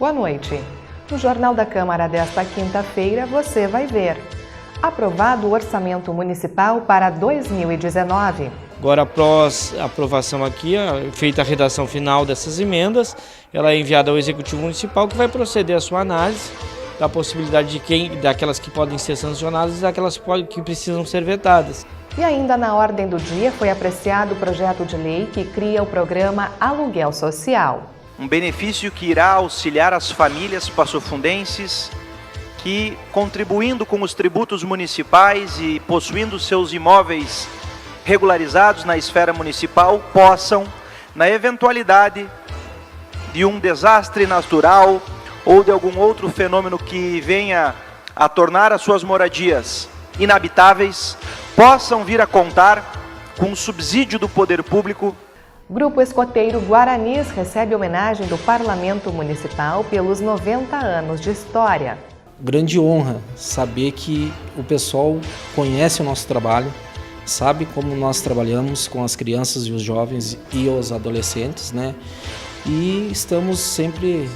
Boa noite. No Jornal da Câmara desta quinta-feira, você vai ver. Aprovado o Orçamento Municipal para 2019. Agora, após a aprovação aqui, feita a redação final dessas emendas, ela é enviada ao Executivo Municipal, que vai proceder à sua análise da possibilidade daquelas que podem ser sancionadas e daquelas que precisam ser vetadas. E ainda na ordem do dia foi apreciado o projeto de lei que cria o programa Aluguel Social. Um benefício que irá auxiliar as famílias passofundenses que, contribuindo com os tributos municipais e possuindo seus imóveis regularizados na esfera municipal, possam, na eventualidade de um desastre natural ou de algum outro fenômeno que venha a tornar as suas moradias inabitáveis, possam vir a contar com o subsídio do poder público. Grupo Escoteiro Guaranis recebe homenagem do Parlamento Municipal pelos 90 anos de história. Grande honra saber que o pessoal conhece o nosso trabalho, sabe como nós trabalhamos com as crianças e os jovens e os adolescentes, né? E estamos sempre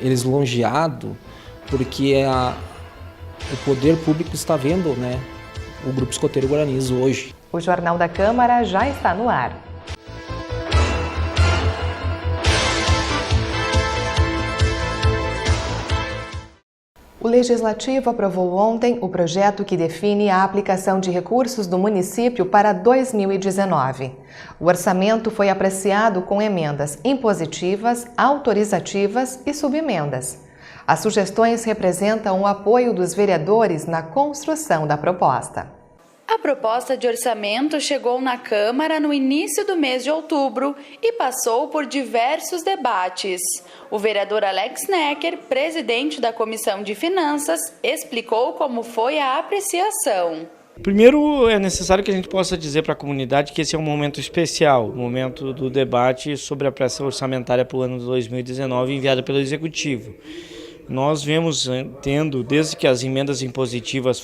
lisonjeados porque o poder público está vendo, né, o Grupo Escoteiro Guaranis hoje. O Jornal da Câmara já está no ar. O Legislativo aprovou ontem o projeto que define a aplicação de recursos do município para 2019. O orçamento foi apreciado com emendas impositivas, autorizativas e subemendas. As sugestões representam o apoio dos vereadores na construção da proposta. A proposta de orçamento chegou na Câmara no início do mês de outubro e passou por diversos debates. O vereador Alex Necker, presidente da Comissão de Finanças, explicou como foi a apreciação. Primeiro, é necessário que a gente possa dizer para a comunidade que esse é um momento especial, o momento do debate sobre a pressa orçamentária para o ano de 2019 enviada pelo Executivo. Nós vemos tendo, desde que as emendas impositivas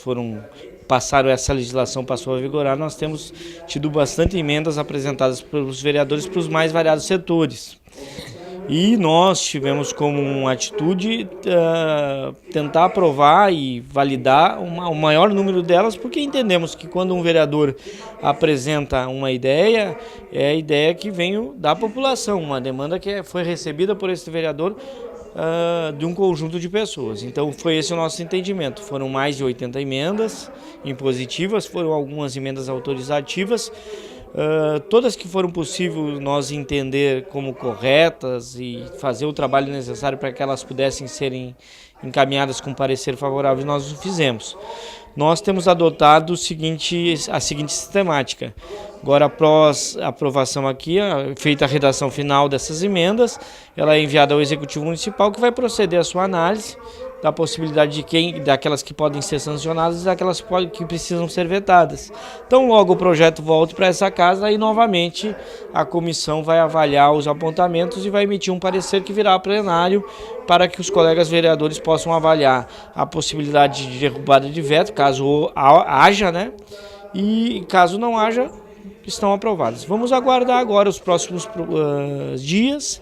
essa legislação passou a vigorar, nós temos tido bastante emendas apresentadas pelos vereadores para os mais variados setores. E nós tivemos como uma atitude tentar aprovar e validar o maior número delas, porque entendemos que quando um vereador apresenta uma ideia, é a ideia que vem da população, uma demanda que foi recebida por esse vereador de um conjunto de pessoas. Então foi esse o nosso entendimento. Foram mais de 80 emendas impositivas, foram algumas emendas autorizativas, todas que foram possível nós entender como corretas e fazer o trabalho necessário para que elas pudessem serem encaminhadas com parecer favorável, nós o fizemos. Nós temos adotado a seguinte sistemática. Agora, após a aprovação aqui, feita a redação final dessas emendas, ela é enviada ao Executivo Municipal, que vai proceder à sua análise da possibilidade daquelas que podem ser sancionadas e daquelas que precisam ser vetadas. Então, logo o projeto volte para essa casa e, novamente, a comissão vai avaliar os apontamentos e vai emitir um parecer que virá a plenário para que os colegas vereadores possam avaliar a possibilidade de derrubada de veto, caso haja, né? E caso não haja, estão aprovadas. Vamos aguardar agora os próximos dias.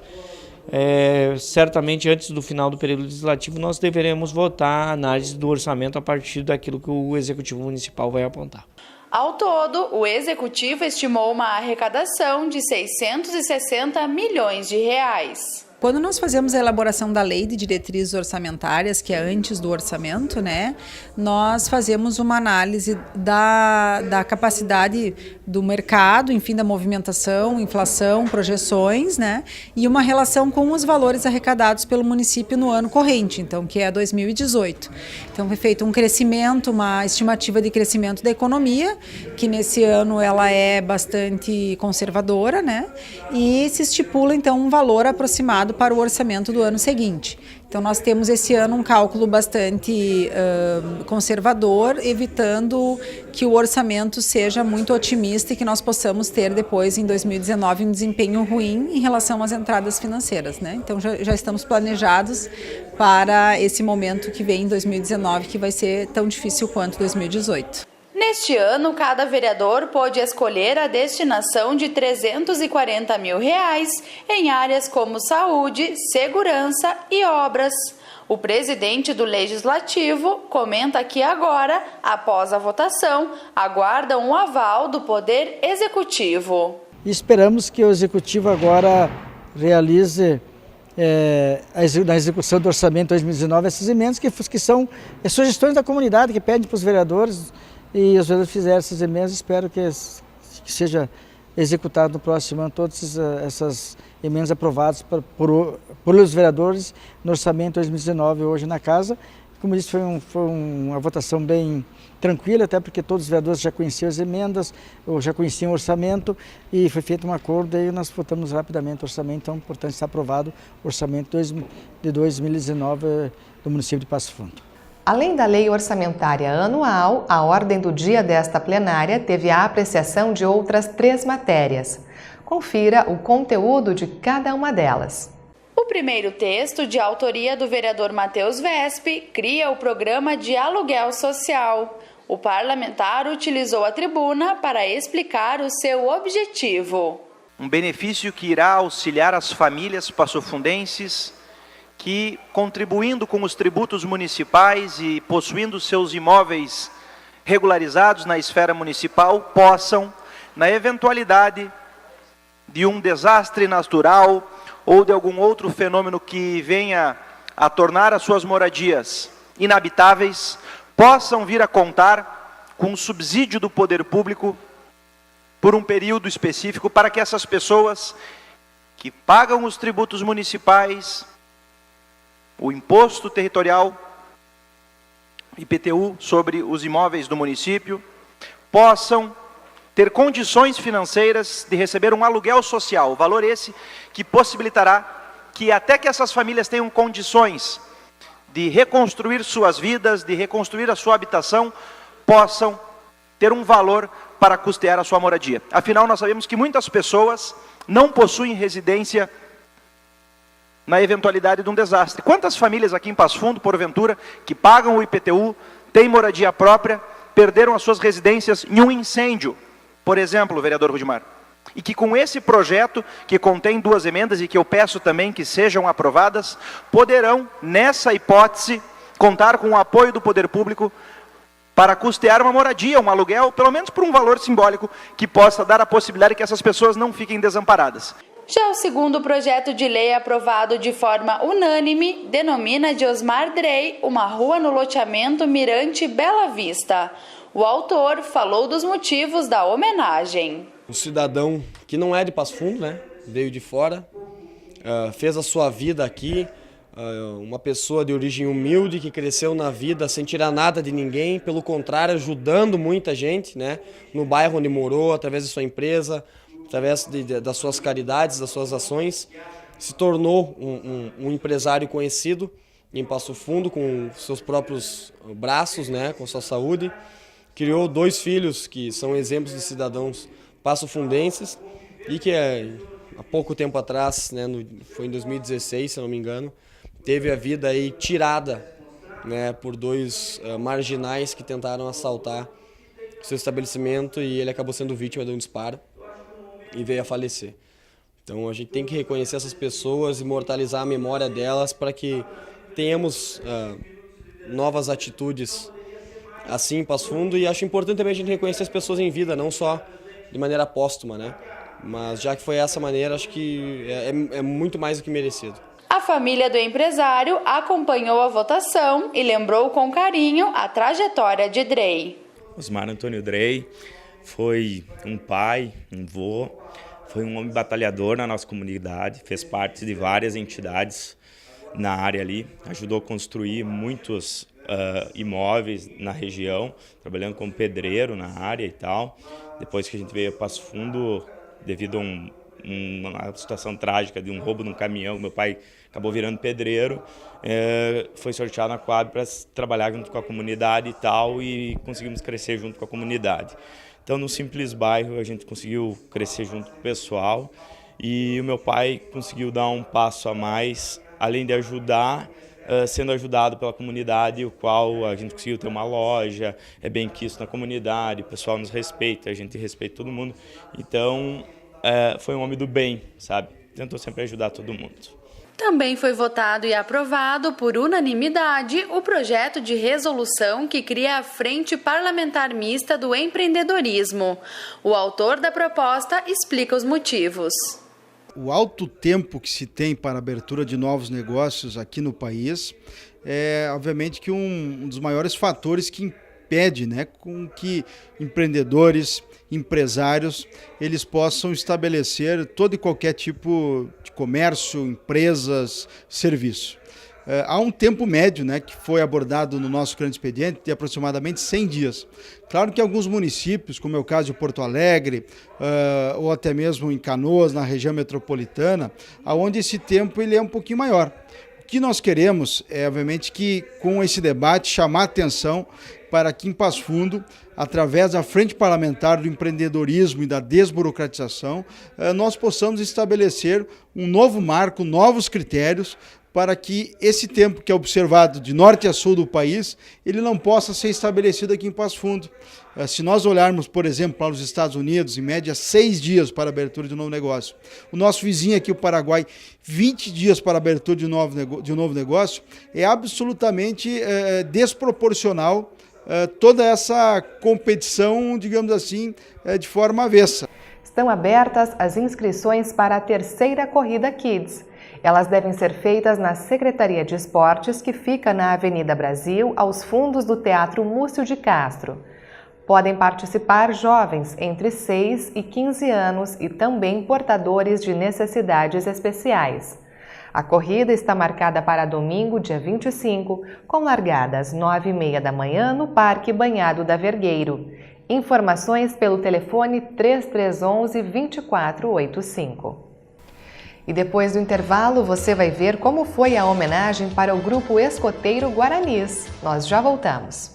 Certamente antes do final do período legislativo nós deveremos votar a análise do orçamento a partir daquilo que o Executivo Municipal vai apontar. Ao todo, o Executivo estimou uma arrecadação de 660 milhões de reais. Quando nós fazemos a elaboração da lei de diretrizes orçamentárias, que é antes do orçamento, né, nós fazemos uma análise da capacidade do mercado, enfim, da movimentação, inflação, projeções, né, e uma relação com os valores arrecadados pelo município no ano corrente, então, que é 2018. Então, foi feito um crescimento, uma estimativa de crescimento da economia, que nesse ano ela é bastante conservadora, né, e se estipula, então, um valor aproximado para o orçamento do ano seguinte. Então nós temos esse ano um cálculo bastante conservador, evitando que o orçamento seja muito otimista e que nós possamos ter depois em 2019 um desempenho ruim em relação às entradas financeiras, né? Então já estamos planejados para esse momento que vem em 2019, que vai ser tão difícil quanto 2018. Neste ano, cada vereador pôde escolher a destinação de R$ 340 mil em áreas como saúde, segurança e obras. O presidente do Legislativo comenta que agora, após a votação, aguardam o aval do Poder Executivo. Esperamos que o Executivo agora realize na execução do Orçamento 2019 essas emendas que são sugestões da comunidade que pedem para os vereadores, e os vereadores fizeram essas emendas. Espero que seja executado no próximo ano todas essas emendas aprovadas pelos vereadores no Orçamento 2019 hoje na Casa. Como disse, foi uma votação bem tranquila, até porque todos os vereadores já conheciam as emendas, ou já conheciam o orçamento, e foi feito um acordo e nós votamos rapidamente o orçamento. Então, portanto, está aprovado o orçamento de 2019 do município de Passo Fundo. Além da lei orçamentária anual, a ordem do dia desta plenária teve a apreciação de outras 3 matérias. Confira o conteúdo de cada uma delas. O primeiro texto, de autoria do vereador Matheus Vespe, cria o programa de aluguel social. O parlamentar utilizou a tribuna para explicar o seu objetivo. Um benefício que irá auxiliar as famílias passofundenses que, contribuindo com os tributos municipais e possuindo seus imóveis regularizados na esfera municipal, possam, na eventualidade de um desastre natural ou de algum outro fenômeno que venha a tornar as suas moradias inabitáveis, possam vir a contar com o subsídio do poder público por um período específico, para que essas pessoas que pagam os tributos municipais, o imposto territorial, IPTU, sobre os imóveis do município, possam ter condições financeiras de receber um aluguel social, valor esse que possibilitará que até que essas famílias tenham condições de reconstruir suas vidas, de reconstruir a sua habitação, possam ter um valor para custear a sua moradia. Afinal, nós sabemos que muitas pessoas não possuem residência na eventualidade de um desastre. Quantas famílias aqui em Passo Fundo, porventura, que pagam o IPTU, têm moradia própria, perderam as suas residências em um incêndio, por exemplo, vereador Rudimar? E que com esse projeto, que contém 2 emendas e que eu peço também que sejam aprovadas, poderão, nessa hipótese, contar com o apoio do poder público para custear uma moradia, um aluguel, pelo menos por um valor simbólico, que possa dar a possibilidade que essas pessoas não fiquem desamparadas. Já o segundo projeto de lei aprovado de forma unânime denomina de Osmar Drey uma rua no loteamento Mirante Bela Vista. O autor falou dos motivos da homenagem. Um cidadão que não é de Passo Fundo, né? Veio de fora, fez a sua vida aqui, uma pessoa de origem humilde que cresceu na vida sem tirar nada de ninguém, pelo contrário, ajudando muita gente, né? No bairro onde morou, através de sua empresa, através das suas caridades, das suas ações, se tornou um empresário conhecido em Passo Fundo, com seus próprios braços, né? Com sua saúde. Criou 2 filhos que são exemplos de cidadãos passofundenses e que há pouco tempo atrás, né, foi em 2016, se não me engano, teve a vida aí tirada, né, por 2 marginais que tentaram assaltar seu estabelecimento, e ele acabou sendo vítima de um disparo e veio a falecer. Então a gente tem que reconhecer essas pessoas, imortalizar a memória delas para que tenhamos novas atitudes assim em Passo Fundo. E acho importante também a gente reconhecer as pessoas em vida, não só de maneira póstuma, né? Mas já que foi essa maneira, acho que é muito mais do que merecido. A família do empresário acompanhou a votação e lembrou com carinho a trajetória de Drey. Osmar Antônio Drey foi um pai, um vô, foi um homem batalhador na nossa comunidade, fez parte de várias entidades na área ali, ajudou a construir muitos imóveis na região, trabalhando como pedreiro na área e tal. Depois que a gente veio a Passo Fundo, devido a uma situação trágica de um roubo num caminhão, meu pai acabou virando pedreiro, foi sorteado na Coab para trabalhar junto com a comunidade e tal, e conseguimos crescer junto com a comunidade. Então, no simples bairro, a gente conseguiu crescer junto com o pessoal, e o meu pai conseguiu dar um passo a mais, além de ajudar, sendo ajudado pela comunidade, o qual a gente conseguiu ter uma loja, é bem quisto na comunidade, o pessoal nos respeita, a gente respeita todo mundo. Então, foi um homem do bem, sabe? Tentou sempre ajudar todo mundo. Também foi votado e aprovado por unanimidade o projeto de resolução que cria a Frente Parlamentar Mista do Empreendedorismo. O autor da proposta explica os motivos. O alto tempo que se tem para a abertura de novos negócios aqui no país é, obviamente, que um dos maiores fatores que impede, né, com que empreendedores, empresários, eles possam estabelecer todo e qualquer tipo de comércio, empresas, serviço. Há um tempo médio, né, que foi abordado no nosso grande expediente de aproximadamente 100 dias. Claro que alguns municípios, como é o caso de Porto Alegre, ou até mesmo em Canoas, na região metropolitana, onde esse tempo ele é um pouquinho maior. O que nós queremos é, obviamente, que com esse debate chamar a atenção para que em Passo Fundo, através da Frente Parlamentar do Empreendedorismo e da Desburocratização, nós possamos estabelecer um novo marco, novos critérios, para que esse tempo que é observado de norte a sul do país, ele não possa ser estabelecido aqui em Passo Fundo. Se nós olharmos, por exemplo, para os Estados Unidos, em média 6 dias para a abertura de um novo negócio. O nosso vizinho aqui, o Paraguai, 20 dias para a abertura de um novo negócio, é absolutamente desproporcional toda essa competição, digamos assim, de forma avessa. Estão abertas as inscrições para a terceira Corrida Kids. Elas devem ser feitas na Secretaria de Esportes, que fica na Avenida Brasil, aos fundos do Teatro Múcio de Castro. Podem participar jovens entre 6 e 15 anos e também portadores de necessidades especiais. A corrida está marcada para domingo, dia 25, com largada às 9h30 da manhã no Parque Banhado da Vergueiro. Informações pelo telefone 3311-2485. E depois do intervalo, você vai ver como foi a homenagem para o Grupo Escoteiro Guaranis. Nós já voltamos.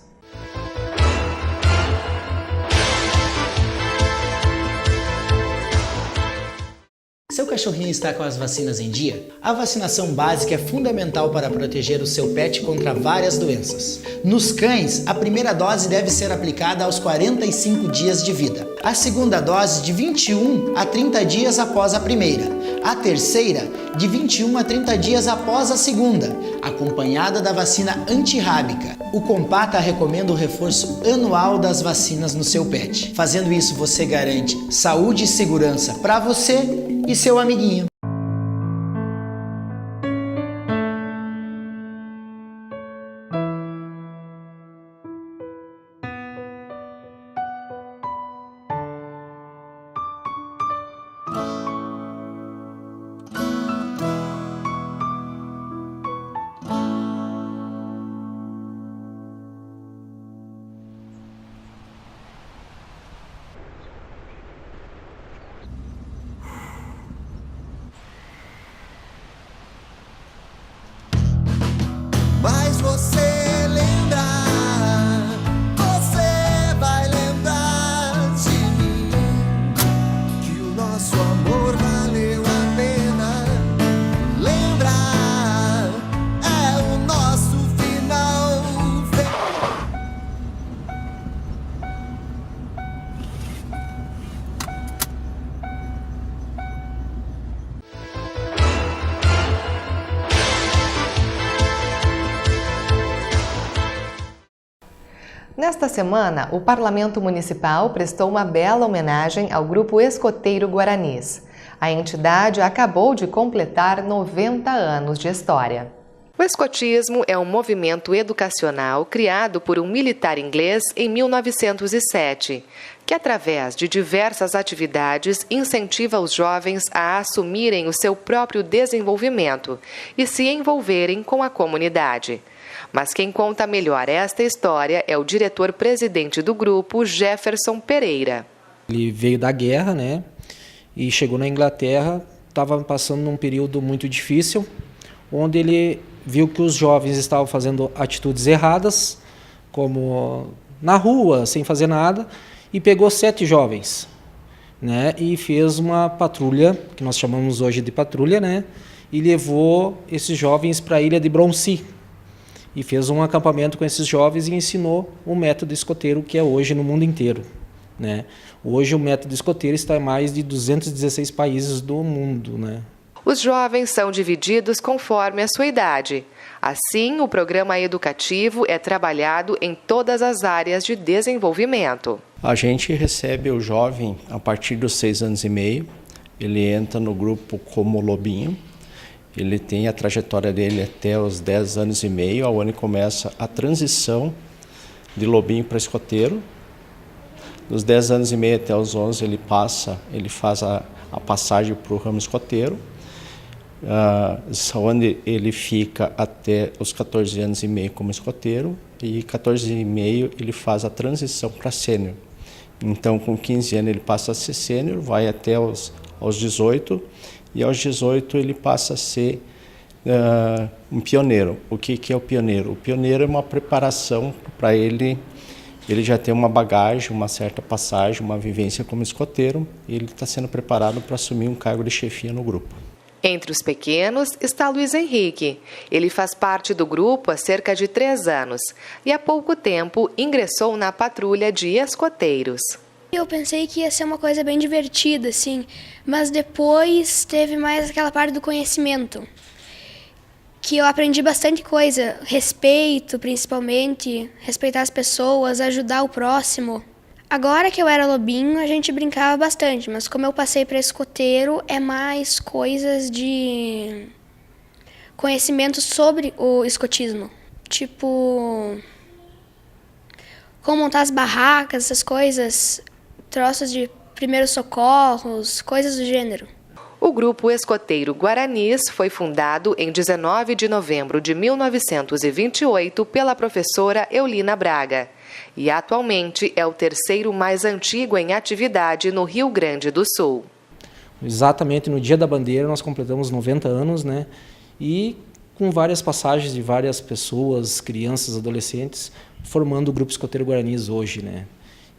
Seu cachorrinho está com as vacinas em dia? A vacinação básica é fundamental para proteger o seu pet contra várias doenças. Nos cães, a primeira dose deve ser aplicada aos 45 dias de vida. A segunda dose de 21 a 30 dias após a primeira. A terceira, de 21 a 30 dias após a segunda, acompanhada da vacina antirrábica. O Compata recomenda o reforço anual das vacinas no seu pet. Fazendo isso, você garante saúde e segurança para você e seu amiguinho. Mas você lembrar, você vai lembrar de mim, que o nosso amor valeu a pena. Lembrar é o nosso final. Nesta semana, o Parlamento Municipal prestou uma bela homenagem ao Grupo Escoteiro Guaranis. A entidade acabou de completar 90 anos de história. O escotismo é um movimento educacional criado por um militar inglês em 1907, que através de diversas atividades incentiva os jovens a assumirem o seu próprio desenvolvimento e se envolverem com a comunidade. Mas quem conta melhor esta história é o diretor-presidente do grupo, Jefferson Pereira. Ele veio da guerra, né? E chegou na Inglaterra, estava passando num período muito difícil, onde ele viu que os jovens estavam fazendo atitudes erradas, como na rua, sem fazer nada, e pegou 7 jovens, né? E fez uma patrulha, que nós chamamos hoje de patrulha, né? E levou esses jovens para a ilha de Broncy, e fez um acampamento com esses jovens e ensinou o método escoteiro que é hoje no mundo inteiro, né? Hoje o método escoteiro está em mais de 216 países do mundo, né? Os jovens são divididos conforme a sua idade. Assim, o programa educativo é trabalhado em todas as áreas de desenvolvimento. A gente recebe o jovem a partir dos 6 anos e meio. Ele entra no grupo como lobinho. Ele tem a trajetória dele até os 10 anos e meio, onde começa a transição de lobinho para escoteiro. Dos 10 anos e meio até os 11 ele faz a passagem para o ramo escoteiro, onde ele fica até os 14 anos e meio como escoteiro, e 14 e meio ele faz a transição para sênior. Então, com 15 anos ele passa a ser sênior, vai até aos 18, e aos 18 ele passa a ser um pioneiro. O que é o pioneiro? O pioneiro é uma preparação para ele já tem uma bagagem, uma certa passagem, uma vivência como escoteiro, e ele está sendo preparado para assumir um cargo de chefia no grupo. Entre os pequenos está Luiz Henrique. Ele faz parte do grupo há cerca de 3 anos e há pouco tempo ingressou na patrulha de escoteiros. Eu pensei que ia ser uma coisa bem divertida, assim, mas depois teve mais aquela parte do conhecimento, que eu aprendi bastante coisa, respeito principalmente, respeitar as pessoas, ajudar o próximo. Agora que eu era lobinho, a gente brincava bastante, mas como eu passei para escoteiro, é mais coisas de conhecimento sobre o escotismo. Tipo, como montar as barracas, essas coisas, troços de primeiros socorros, coisas do gênero. O Grupo Escoteiro Guaranis foi fundado em 19 de novembro de 1928 pela professora Eulina Braga e atualmente é o terceiro mais antigo em atividade no Rio Grande do Sul. Exatamente no Dia da Bandeira nós completamos 90 anos, né? E com várias passagens de várias pessoas, crianças, adolescentes, formando o Grupo Escoteiro Guaranis hoje, né?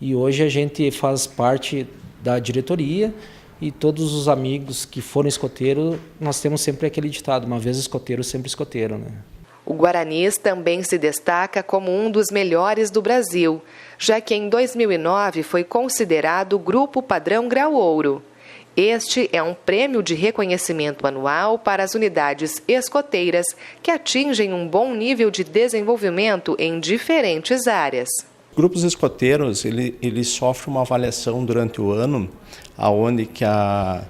E hoje a gente faz parte da diretoria. E todos os amigos que foram escoteiro, nós temos sempre aquele ditado, uma vez escoteiro, sempre escoteiro, né? O Guaranis também se destaca como um dos melhores do Brasil, já que em 2009 foi considerado o Grupo Padrão Grau Ouro. Este é um prêmio de reconhecimento anual para as unidades escoteiras que atingem um bom nível de desenvolvimento em diferentes áreas. Grupos escoteiros, ele sofre uma avaliação durante o ano, aonde que a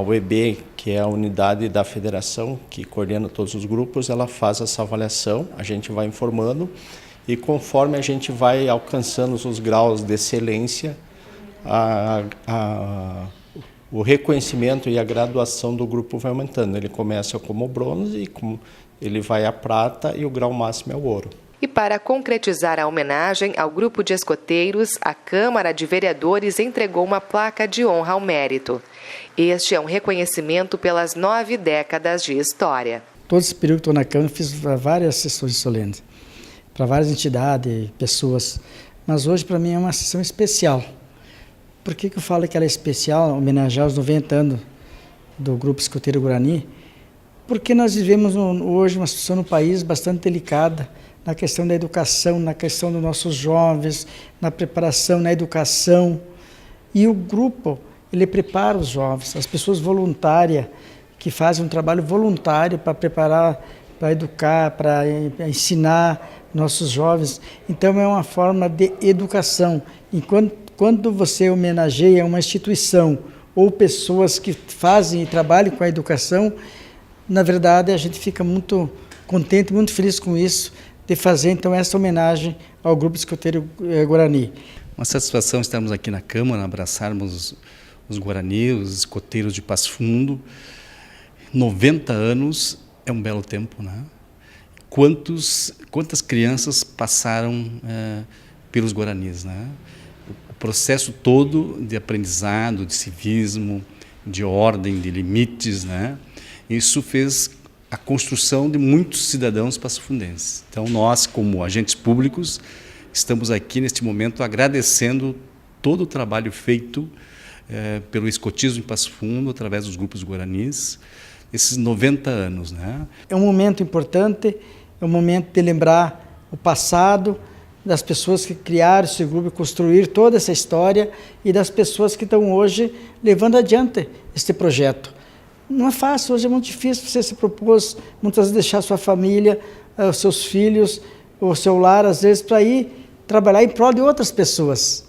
UEB, que é a unidade da federação que coordena todos os grupos, ela faz essa avaliação, a gente vai informando e conforme a gente vai alcançando os graus de excelência, o reconhecimento e a graduação do grupo vai aumentando. Ele começa como bronze, ele vai a prata e o grau máximo é o ouro. E para concretizar a homenagem ao grupo de escoteiros, a Câmara de Vereadores entregou uma placa de honra ao mérito. Este é um reconhecimento pelas 9 décadas de história. Todo esse período que estou na Câmara, fiz várias sessões solenes, para várias entidades, pessoas. Mas hoje, para mim, é uma sessão especial. Por que eu falo que ela é especial, homenagear os 90 anos do Grupo Escoteiro Guarani? Porque nós vivemos hoje uma situação no país bastante delicada, na questão da educação, na questão dos nossos jovens, na preparação, na educação. E o grupo, ele prepara os jovens, as pessoas voluntárias, que fazem um trabalho voluntário para preparar, para educar, para ensinar nossos jovens. Então é uma forma de educação. Quando você homenageia uma instituição ou pessoas que fazem e trabalham com a educação, na verdade a gente fica muito contente, muito feliz com isso, de fazer então essa homenagem ao Grupo Escoteiro Guarani. Uma satisfação estarmos aqui na Câmara, abraçarmos os Guarani, os escoteiros de Passo Fundo. 90 anos é um belo tempo, né? Quantas crianças passaram pelos Guaranis, né? O processo todo de aprendizado, de civismo, de ordem, de limites, né? Isso fez a construção de muitos cidadãos passofundenses. Então, nós, como agentes públicos, estamos aqui, neste momento, agradecendo todo o trabalho feito pelo escotismo em Passo Fundo, através dos grupos guaranis, esses 90 anos, né? É um momento importante, é um momento de lembrar o passado, das pessoas que criaram esse grupo, construir toda essa história e das pessoas que estão hoje levando adiante este projeto. Não é fácil, hoje é muito difícil, você se propôs muitas vezes deixar sua família, os seus filhos, o seu lar, às vezes, para ir trabalhar em prol de outras pessoas.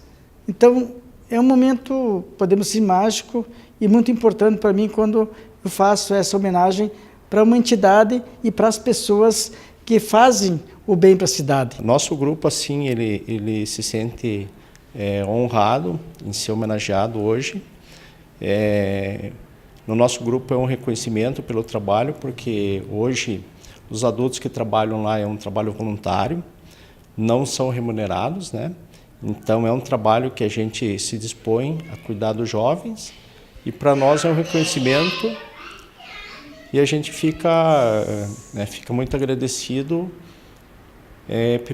Então, é um momento, podemos dizer, mágico e muito importante para mim quando eu faço essa homenagem para uma entidade e para as pessoas que fazem o bem para a cidade. Nosso grupo, assim, ele se sente honrado em ser homenageado hoje. No nosso grupo é um reconhecimento pelo trabalho, porque hoje os adultos que trabalham lá é um trabalho voluntário, não são remunerados, né? Então é um trabalho que a gente se dispõe a cuidar dos jovens e para nós é um reconhecimento e a gente fica muito agradecido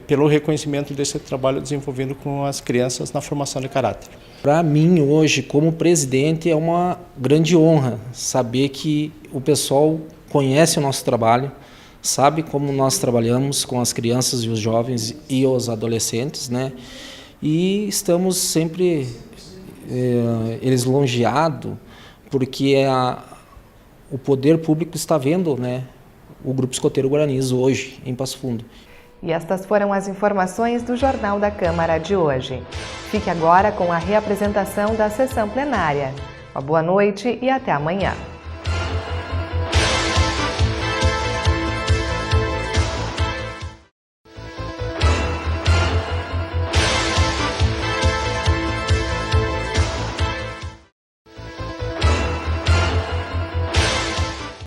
pelo reconhecimento desse trabalho desenvolvido com as crianças na formação de caráter. Para mim, hoje, como presidente, é uma grande honra saber que o pessoal conhece o nosso trabalho, sabe como nós trabalhamos com as crianças e os jovens e os adolescentes, né? E estamos sempre lisonjeados porque o poder público está vendo, né, o Grupo Escoteiro Guaranis hoje em Passo Fundo. E estas foram as informações do Jornal da Câmara de hoje. Fique agora com a reapresentação da sessão plenária. Uma boa noite e até amanhã.